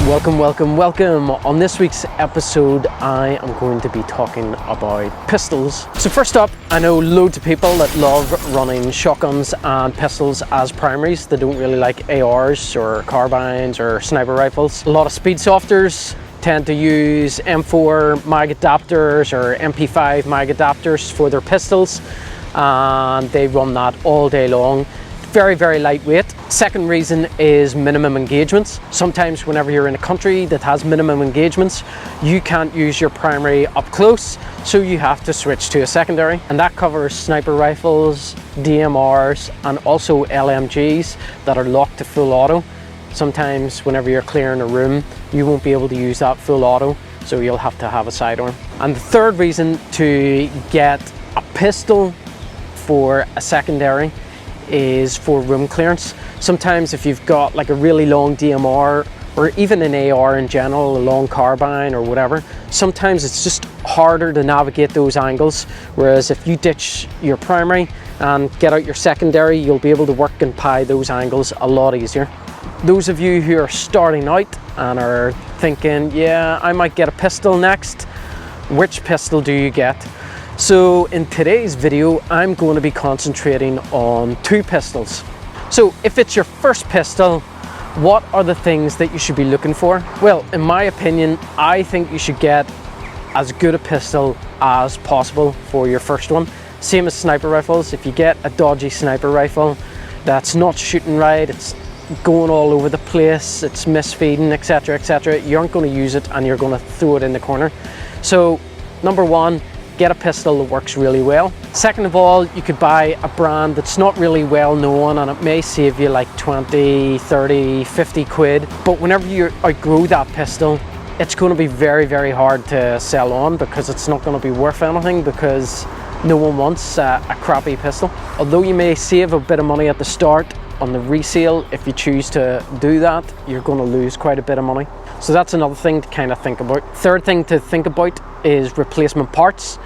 Welcome. On this week's episode, I am going to be talking about pistols. So first up, I know loads of people that love running shotguns and pistols as primaries. They don't really like ARs or carbines or sniper rifles. A lot of speed softers tend to use M4 mag adapters or MP5 mag adapters for their pistols, and they run that all day long. Very lightweight. Second reason is minimum engagements. Sometimes whenever you're in a country that has minimum engagements, you can't use your primary up close, so you have to switch to a secondary. And that covers sniper rifles, DMRs, and also LMGs that are locked to full auto. Sometimes whenever you're clearing a room, you won't be able to use that full auto, so you'll have to have a sidearm. And the third reason to get a pistol for a secondary is for room clearance. Sometimes if you've got like a really long DMR or even an AR in general, a long carbine or whatever, sometimes it's just harder to navigate those angles, whereas if you ditch your primary and get out your secondary, you'll be able to work and pie those angles a lot easier. Those of you who are starting out and are thinking, yeah, I might get a pistol next, which pistol do you get? So in today's video, I'm going to be concentrating on two pistols. So if it's your first pistol, what are the things that you should be looking for? Well, in my opinion, I think you should get as good a pistol as possible for your first one. Same as sniper rifles. If you get a dodgy sniper rifle that's not shooting right, it's going all over the place, it's misfeeding, etc., you aren't going to use it and you're going to throw it in the corner. So number one, get a pistol that works really well. Second of all, you could buy a brand that's not really well known and it may save you like 20, 30, 50 quid. But whenever you outgrow that pistol, it's going to be very hard to sell on because it's not going to be worth anything, because no one wants a crappy pistol. Although you may save a bit of money at the start on the resale, if you choose to do that, you're going to lose quite a bit of money. So that's another thing to kind of think about. Third thing to think about is replacement parts.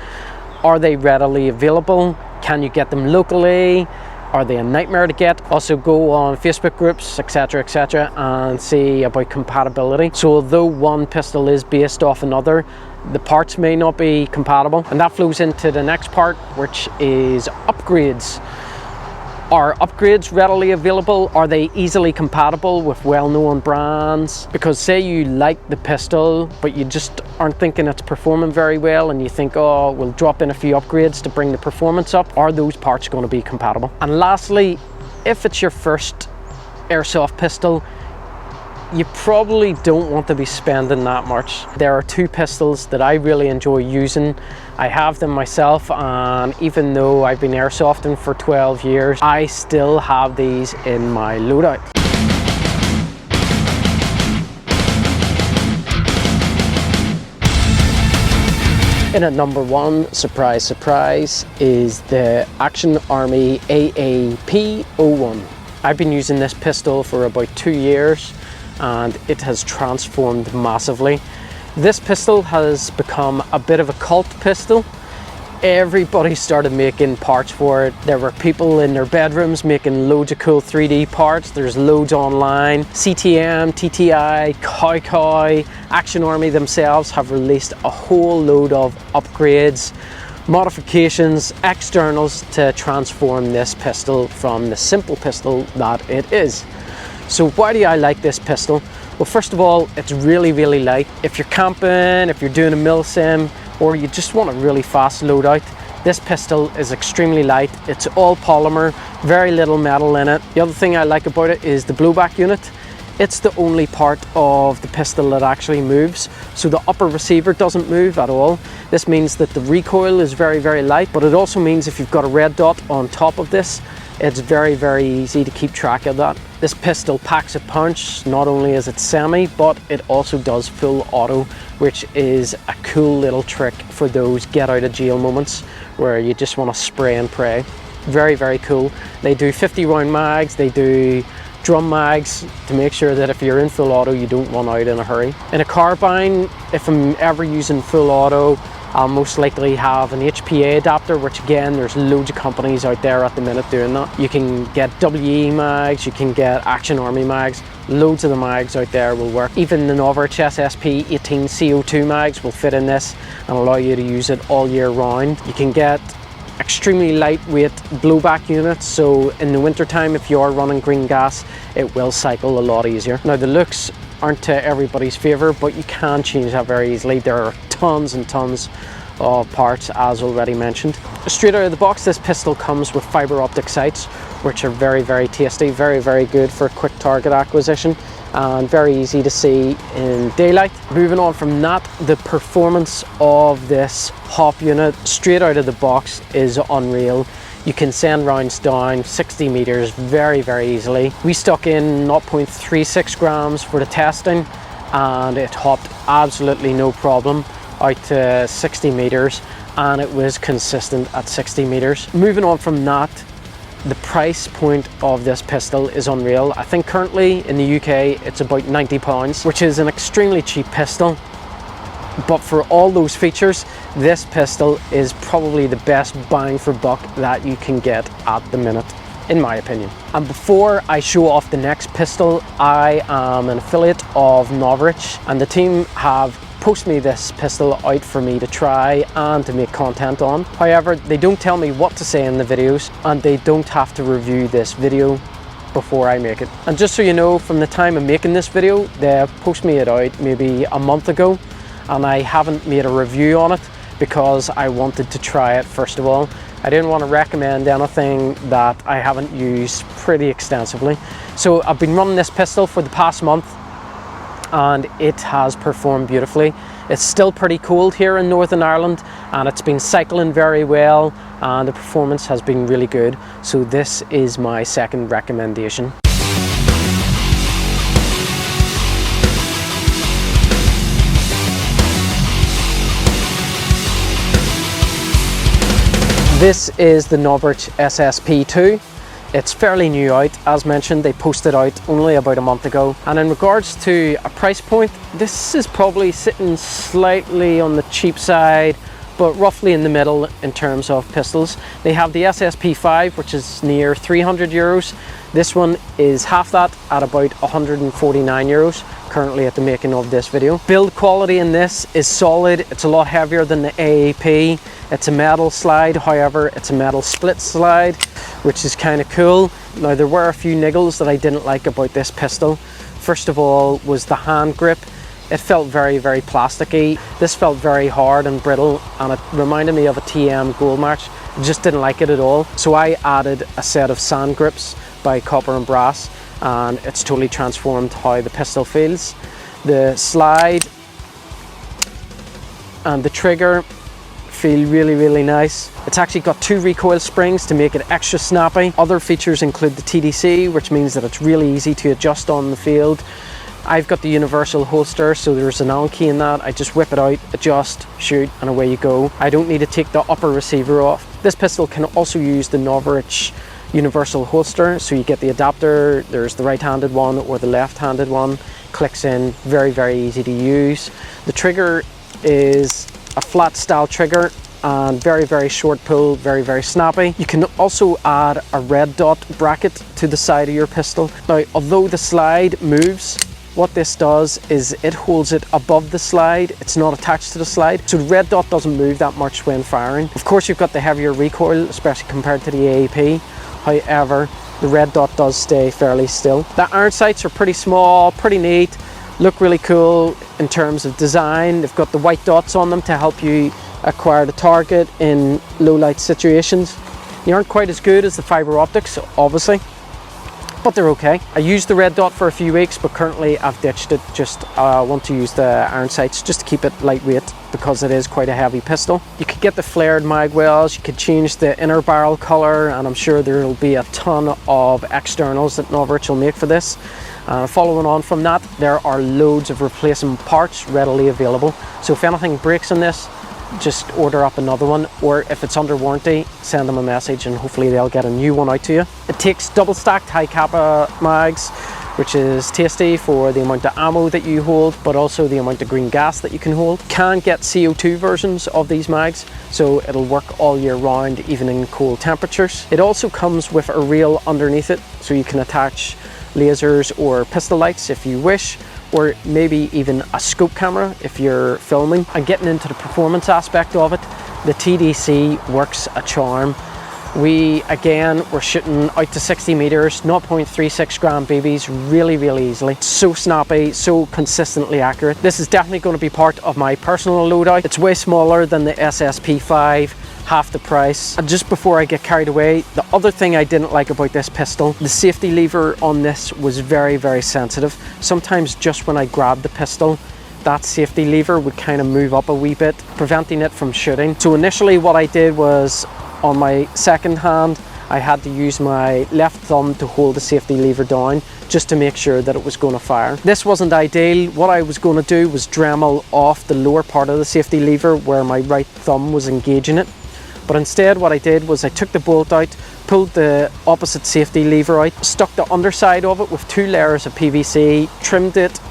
Are they readily available? Can you get them locally? Are they a nightmare to get? Also go on Facebook groups, etc., and see about compatibility. So although one pistol is based off another, the parts may not be compatible. And that flows into the next part, which is upgrades. Are upgrades readily available? Are they easily compatible with well-known brands? Because say you like the pistol, but you just aren't thinking it's performing very well, and you think, oh, we'll drop in a few upgrades to bring the performance up. Are those parts going to be compatible? And lastly, if it's your first airsoft pistol, you probably don't want to be spending that much. There are two pistols that I really enjoy using. I have them myself, and even though I've been airsofting for 12 years, I still have these in my loadout. In at number one, surprise, is the Action Army AAP01. I've been using this pistol for about 2 years, and it has transformed massively. This pistol has become a bit of a cult pistol. Everybody started making parts for it. There were people in their bedrooms making loads of cool 3D parts. There's loads online. CTM, TTI, Cow, Action Army themselves have released a whole load of upgrades, modifications, externals to transform this pistol from the simple pistol that it is. So why do I like this pistol? Well, first of all, it's really light. If you're camping, if you're doing a milsim, or you just want a really fast loadout, this pistol is extremely light. It's all polymer, very little metal in it. The other thing I like about it is the blowback unit. It's the only part of the pistol that actually moves. So the upper receiver doesn't move at all. This means that the recoil is very light, but it also means if you've got a red dot on top of this, it's very easy to keep track of that. This pistol packs a punch. Not only is it semi, but it also does full auto, which is a cool little trick for those get out of jail moments where you just want to spray and pray. Very cool. They do 50 round mags, they do drum mags to make sure that if you're in full auto, you don't run out in a hurry. In a carbine, if I'm ever using full auto, I'll most likely have an HPA adapter, which again, there's loads of companies out there at the minute doing that. You can get WE mags, you can get Action Army mags, loads of the mags out there will work. Even the Novritsch SSP2 CO2 mags will fit in this and allow you to use it all year round. You can get extremely lightweight blowback units, so in the winter time, if you are running green gas, it will cycle a lot easier. Now the looks aren't to everybody's favor, but you can change that very easily. There are tons and tons of parts, as already mentioned. Straight out of the box, this pistol comes with fiber optic sights, which are very tasty, very good for quick target acquisition and very easy to see in daylight. Moving on from that, the performance of this HAAP unit straight out of the box is unreal. You can send rounds down 60 meters very easily. We stuck in 0.36 grams for the testing and it hopped absolutely no problem out to 60 meters, and it was consistent at 60 meters. Moving on from that, the price point of this pistol is unreal. I think currently in the UK it's about £90, which is an extremely cheap pistol. But for all those features, this pistol is probably the best bang for buck that you can get at the minute, in my opinion. And before I show off the next pistol, I am an affiliate of Novritsch, and the team have posted me this pistol out for me to try and to make content on. However, they don't tell me what to say in the videos, and they don't have to review this video before I make it. And just so you know, from the time of making this video, they posted me it out maybe a month ago, and I haven't made a review on it because I wanted to try it first of all. I didn't want to recommend anything that I haven't used pretty extensively. So I've been running this pistol for the past month and it has performed beautifully. It's still pretty cold here in Northern Ireland and it's been cycling very well and the performance has been really good. So this is my second recommendation. This is the Novritsch SSP2. It's fairly new out, as mentioned. They posted out only about a month ago. And in regards to a price point, this is probably sitting slightly on the cheap side, but roughly in the middle in terms of pistols. They have the SSP5, which is near 300 euros. This one is half that at about 149 euros, currently at the making of this video. Build quality in this is solid. It's a lot heavier than the AAP. It's a metal slide, however, it's a metal split slide, which is kind of cool. Now, there were a few niggles that I didn't like about this pistol. First of all was the hand grip. It felt very plasticky. This felt very hard and brittle, and it reminded me of a TM Gold Match. I just didn't like it at all. So I added a set of sand grips by Copper and Brass, and it's totally transformed how the pistol feels. The slide and the trigger feel really nice. It's actually got 2 recoil springs to make it extra snappy. Other features include the TDC, which means that it's really easy to adjust on the field. I've got the universal holster, so there's an Allen key in that. I just whip it out, adjust, shoot, and away you go. I don't need to take the upper receiver off. This pistol can also use the Novritsch universal holster, so you get the adapter. There's the right-handed one or the left-handed one. Clicks in, very easy to use. The trigger is a flat style trigger and very short pull, very snappy. You can also add a red dot bracket to the side of your pistol. Now, although the slide moves, what this does is it holds it above the slide. It's not attached to the slide, so the red dot doesn't move that much when firing. Of course, you've got the heavier recoil, especially compared to the AAP. However, the red dot does stay fairly still. The iron sights are pretty small, pretty neat, look really cool in terms of design. They've got the white dots on them to help you acquire the target in low light situations. They aren't quite as good as the fiber optics, obviously, but they're okay. I used the red dot for a few weeks, but currently I've ditched it. Just want to use the iron sights just to keep it lightweight because it is quite a heavy pistol. You could get the flared mag wells, you could change the inner barrel color, and I'm sure there will be a ton of externals that Novritsch will make for this. Following on from that, there are loads of replacement parts readily available. So if anything breaks in this, just order up another one, or if it's under warranty, send them a message and hopefully they'll get a new one out to you. It takes double stacked high kappa mags which is tasty for the amount of ammo that you hold, but also the amount of green gas that you can hold. Can get CO2 versions of these mags, so it'll work all year round, even in cold temperatures. It also comes with a reel underneath it, so you can attach lasers or pistol lights if you wish, or maybe even a scope camera if you're filming. And getting into the performance aspect of it, the TDC works a charm. We again were shooting out to 60 meters, 0.36 gram BBs really easily. So snappy, so consistently accurate. This is definitely going to be part of my personal loadout. It's way smaller than the SSP2, half the price. And just before I get carried away, the other thing I didn't like about this pistol, the safety lever on this was very sensitive. Sometimes just when I grabbed the pistol, that safety lever would kind of move up a wee bit, preventing it from shooting. So initially what I did was, on my second hand, I had to use my left thumb to hold the safety lever down just to make sure that it was going to fire. This wasn't ideal. What I was going to do was Dremel off the lower part of the safety lever where my right thumb was engaging it. But instead what I did was I took the bolt out, pulled the opposite safety lever out, stuck the underside of it with 2 layers of PVC, trimmed it,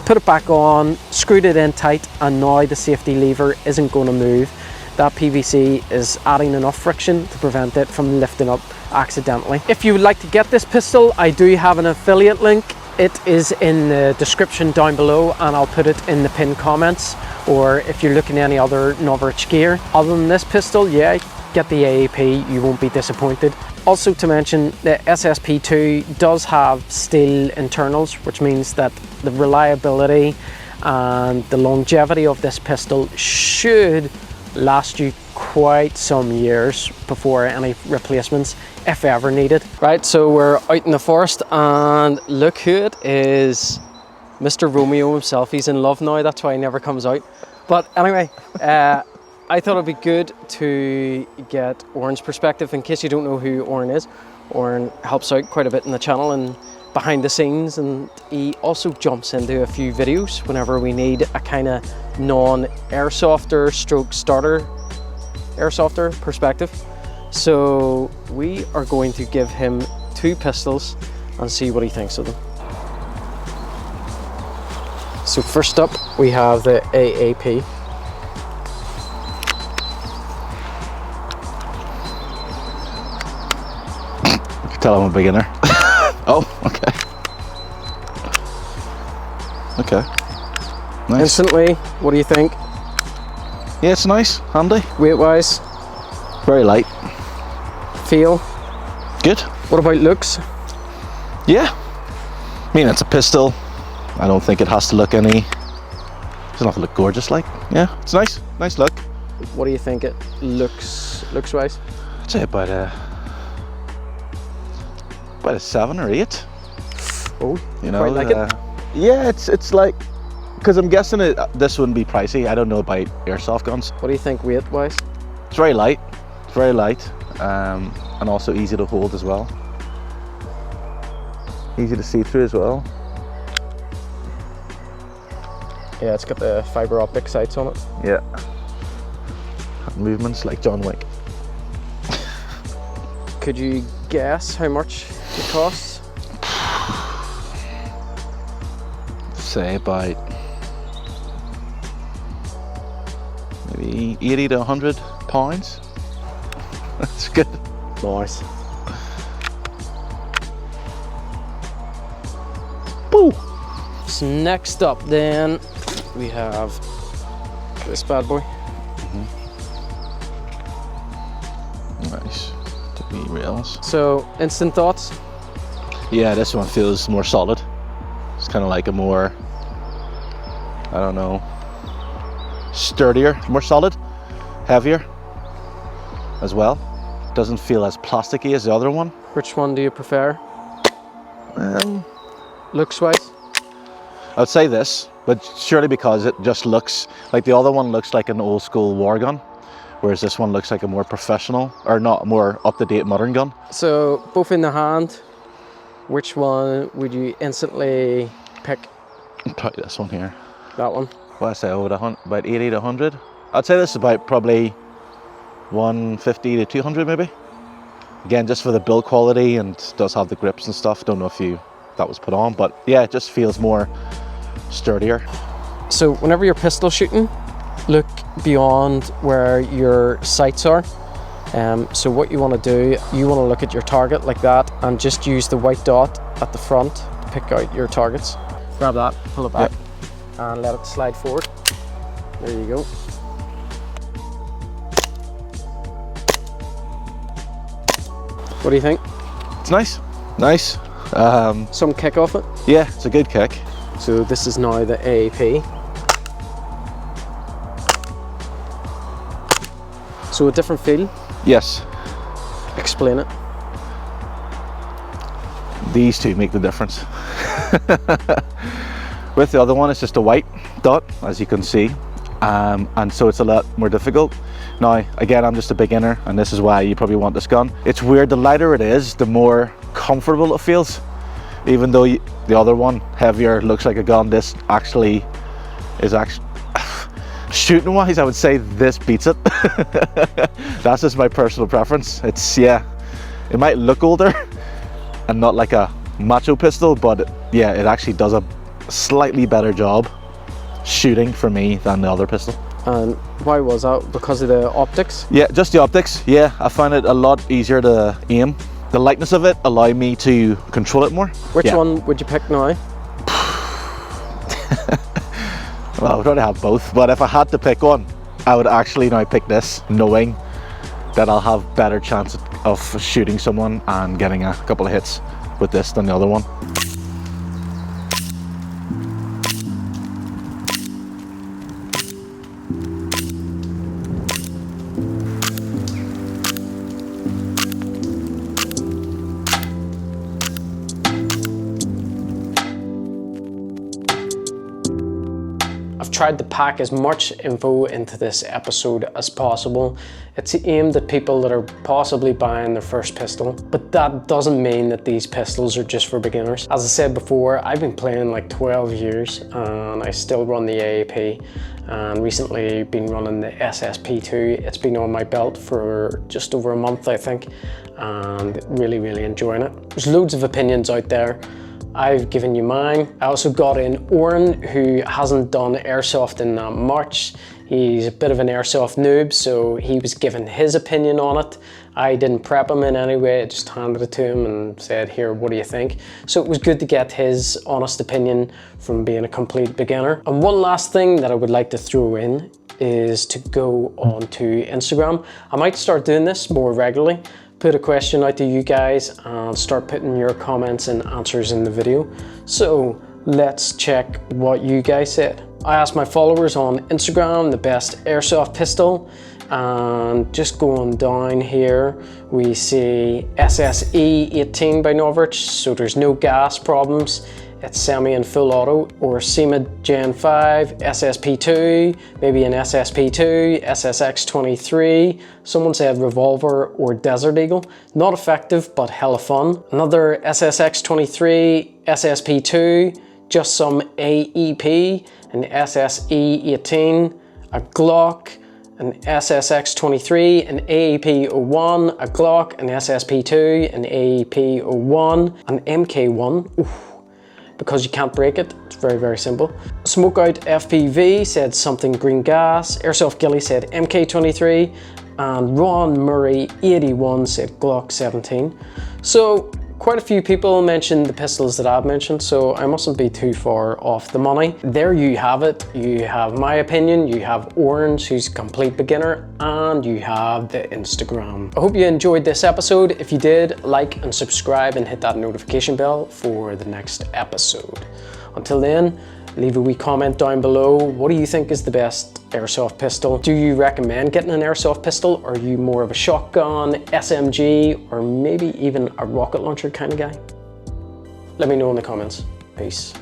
put it back on, screwed it in tight, and now the safety lever isn't going to move. That PVC is adding enough friction to prevent it from lifting up accidentally. If you would like to get this pistol, I do have an affiliate link. It is in the description down below, and I'll put it in the pinned comments, or if you're looking at any other Novritsch gear. Other than this pistol, yeah, get the AAP, you won't be disappointed. Also to mention, the SSP2 does have steel internals, which means that the reliability and the longevity of this pistol should last you quite some years before any replacements, if ever needed. Right, so we're out in the forest, and look who it is. Mr. Romeo himself. He's in love now, that's why he never comes out. But anyway, I thought it'd be good to get Oren's perspective. In case you don't know who Oren is, Oren helps out quite a bit in the channel and behind the scenes, and he also jumps into a few videos whenever we need a kind of non-airsofter stroke starter airsofter perspective. So we are going to give him 2 pistols and see what he thinks of them. So first up we have the AAP. You can tell I'm a beginner. Oh, okay. Okay. Nice. Instantly, what do you think? Yeah, it's nice, handy. Weight-wise? Very light. Feel? Good. What about looks? Yeah. I mean, it's a pistol. I don't think it has to look any... It doesn't have to look gorgeous, like. Yeah, it's nice. Nice look. What do you think it looks-wise? I'd say about a 7 or 8. Oh, you know, quite like it. Yeah, it's like, because I'm guessing this wouldn't be pricey. I don't know about airsoft guns. What do you think weight-wise? It's very light. It's very light, and also easy to hold as well. Easy to see through as well. Yeah, it's got the fiber optic sights on it. Yeah. Movements like John Wick. Could you guess how much it costs? Say about maybe 80 to 100 pounds. That's good. Nice. Boo! So next up then we have this bad boy. Nice. To be rails. So instant thoughts? Yeah, this one feels more solid. It's kind of like a more, I don't know, sturdier, more solid, heavier as well. Doesn't feel as plasticky as the other one. Which one do you prefer? Looks wise? I would say this, but surely because it just looks like the other one looks like an old school war gun, whereas this one looks like a more professional, or not, more up-to-date modern gun. So both in the hand, which one would you instantly pick? Probably this one here. That one? What I say, about 80 to 100. I'd say this is about probably 150 to 200 maybe. Again, just for the build quality, and does have the grips and stuff. Don't know if you that was put on, but yeah, it just feels more sturdier. So whenever you're pistol shooting, look beyond where your sights are. So what you want to do, you want to look at your target like that and just use the white dot at the front to pick out your targets. Grab that, pull it back, and let it slide forward. There you go. What do you think? It's nice, nice. Some kick off it? Yeah, it's a good kick. So this is now the AAP. So a different feel? Yes. Explain it. These two make the difference. With the other one, it's just a white dot, as you can see. And so it's a lot more difficult. Now, again, I'm just a beginner, and this is why you probably want this gun. It's weird, the lighter it is, the more comfortable it feels. Even though the other one, heavier, looks like a gun, this actually is shooting wise, I would say this beats it. That's just my personal preference. It's, yeah, it might look older and not like a macho pistol, but yeah, it actually does a slightly better job shooting for me than the other pistol. And why was that? Because of the optics? Yeah, just the optics. Yeah, I find it a lot easier to aim. The lightness of it allowed me to control it more. Which one would you pick now? Well, I would rather have both, but if I had to pick one, I would actually now pick this, knowing that I'll have better chance of shooting someone and getting a couple of hits with this than the other one. I've tried to pack as much info into this episode as possible. It's aimed at people that are possibly buying their first pistol, but that doesn't mean that these pistols are just for beginners. As I said before, I've been playing like 12 years and I still run the AAP, and recently been running the SSP2. It's been on my belt for just over a month, I think, and really enjoying it. There's loads of opinions out there. I've given you mine. I also got in Oren, who hasn't done airsoft in that much. He's a bit of an airsoft noob, so he was giving his opinion on it. I didn't prep him in any way, I just handed it to him and said, here, what do you think? So it was good to get his honest opinion from being a complete beginner. And one last thing that I would like to throw in is to go on to Instagram. I might start doing this more regularly. Put a question out to you guys and start putting your comments and answers in the video. So let's check what you guys said. I asked my followers on Instagram the best airsoft pistol, and just going down here we see SSE18 by Novritsch, so there's no gas problems. It's semi and full auto, or SEMA Gen 5, SSP2, maybe an SSP2, SSX23. Someone said revolver or Desert Eagle. Not effective, but hella fun. Another SSX23, SSP2, just some AEP, an SSE18, a Glock, an SSX23, an AAP01, a Glock, an SSP2, an AAP01, an MK1. Oof. Because you can't break it, it's very simple. Smokeout FPV said something green gas. Airsoft Gilly said MK23, and Ron Murray 81 said Glock 17. So quite a few people mentioned the pistols that I've mentioned, so I mustn't be too far off the money. There you have it. You have my opinion, you have Orange, who's a complete beginner, and you have the Instagram. I hope you enjoyed this episode. If you did, like and subscribe and hit that notification bell for the next episode. Until then, leave a wee comment down below. What do you think is the best airsoft pistol? Do you recommend getting an airsoft pistol? Or are you more of a shotgun, SMG, or maybe even a rocket launcher kind of guy? Let me know in the comments. Peace.